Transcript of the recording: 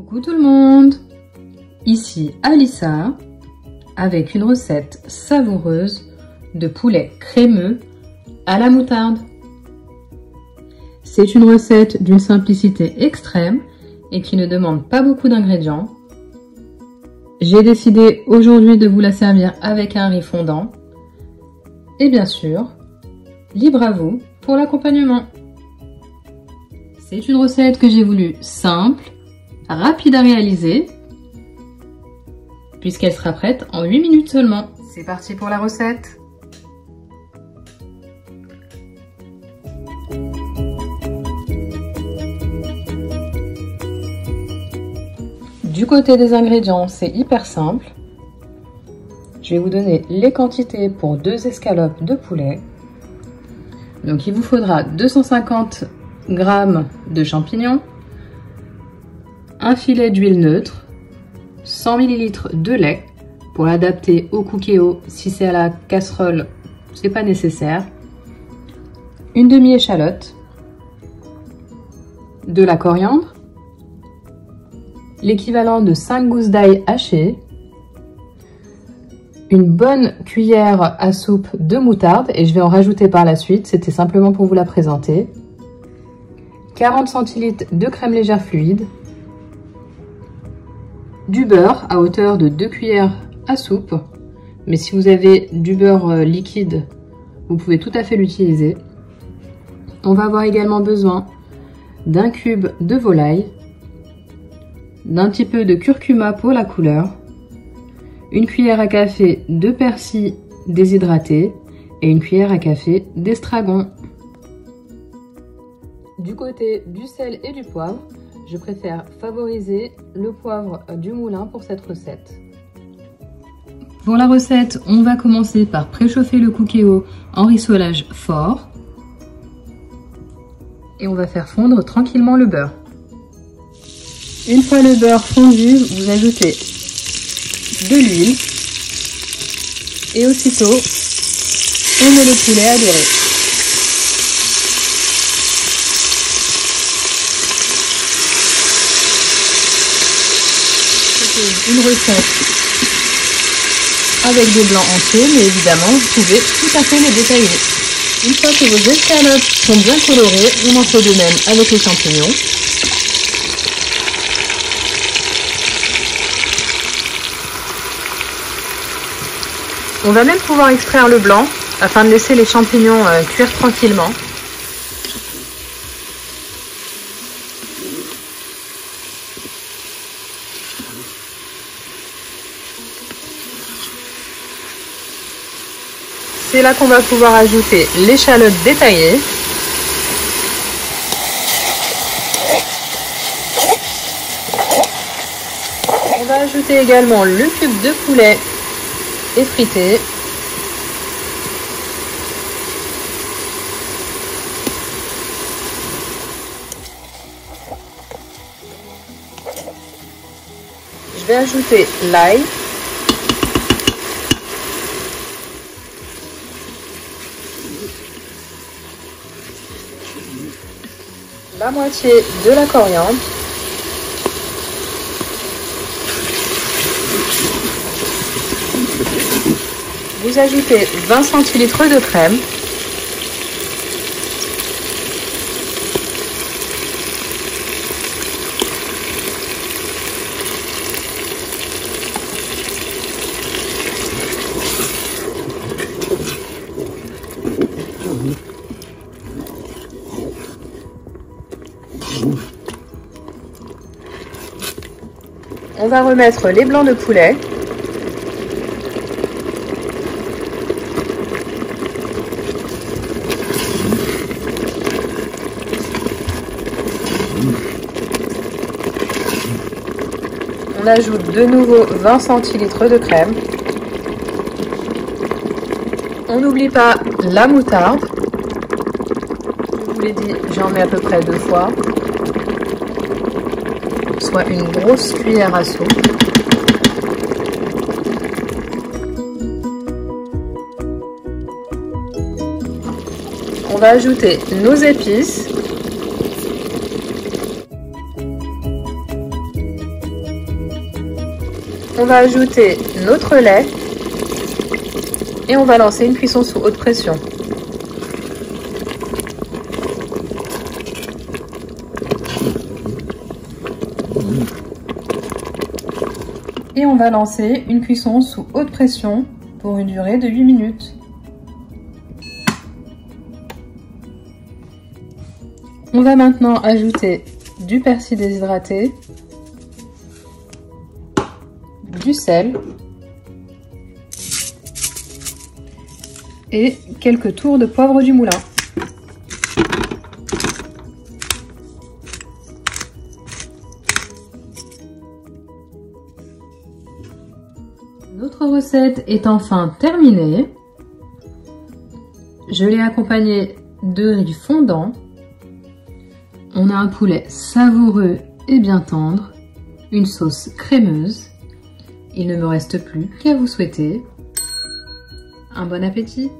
Coucou tout le monde, ici Alissa avec une recette savoureuse de poulet crémeux à la moutarde. C'est une recette d'une simplicité extrême et qui ne demande pas beaucoup d'ingrédients. J'ai décidé aujourd'hui de vous la servir avec un riz fondant et bien sûr, libre à vous pour l'accompagnement. C'est une recette que j'ai voulu simple, rapide à réaliser, puisqu'elle sera prête en 8 minutes seulement. C'est parti pour la recette. Du côté des ingrédients, c'est hyper simple. Je vais vous donner les quantités pour 2 escalopes de poulet. Donc il vous faudra 250 g de champignons, un filet d'huile neutre, 100 ml de lait pour l'adapter au cookéo. Si c'est à la casserole, c'est pas nécessaire. Une demi-échalote, de la coriandre, l'équivalent de 5 gousses d'ail hachées, une bonne cuillère à soupe de moutarde, et je vais en rajouter par la suite, c'était simplement pour vous la présenter, 40 centilitres de crème légère fluide, du beurre à hauteur de 2 cuillères à soupe, mais si vous avez du beurre liquide, vous pouvez tout à fait l'utiliser. On va avoir également besoin d'un cube de volaille, d'un petit peu de curcuma pour la couleur, une cuillère à café de persil déshydraté et une cuillère à café d'estragon. Du côté du sel et du poivre, je préfère favoriser le poivre du moulin pour cette recette. Pour la recette, on va commencer par préchauffer le cookéo en rissolage fort et on va faire fondre tranquillement le beurre. Une fois le beurre fondu, vous ajoutez de l'huile et aussitôt on met le poulet à dorer. Une recette avec des blancs entiers, mais évidemment vous pouvez tout à fait les détailler. Une fois que vos escalopes sont bien colorées, on en fait de même avec les champignons. On va même pouvoir extraire le blanc afin de laisser les champignons cuire tranquillement. C'est là qu'on va pouvoir ajouter l'échalote détaillée. On va ajouter également le cube de poulet effrité. Je vais ajouter l'ail. La moitié de la coriandre. Vous ajoutez 20 centilitres de crème. On va remettre les blancs de poulet. On ajoute de nouveau 20 centilitres de crème. On n'oublie pas la moutarde. Je vous l'ai dit, j'en mets à peu près 2 fois. Soit une grosse cuillère à soupe. On va ajouter nos épices. On va ajouter notre lait et on va lancer une cuisson sous haute pression. Et on va lancer une cuisson sous haute pression pour une durée de 8 minutes. On va maintenant ajouter du persil déshydraté, du sel et quelques tours de poivre du moulin. Notre recette est enfin terminée. Je l'ai accompagnée de riz fondant. On a un poulet savoureux et bien tendre, une sauce crémeuse. Il ne me reste plus qu'à vous souhaiter un bon appétit.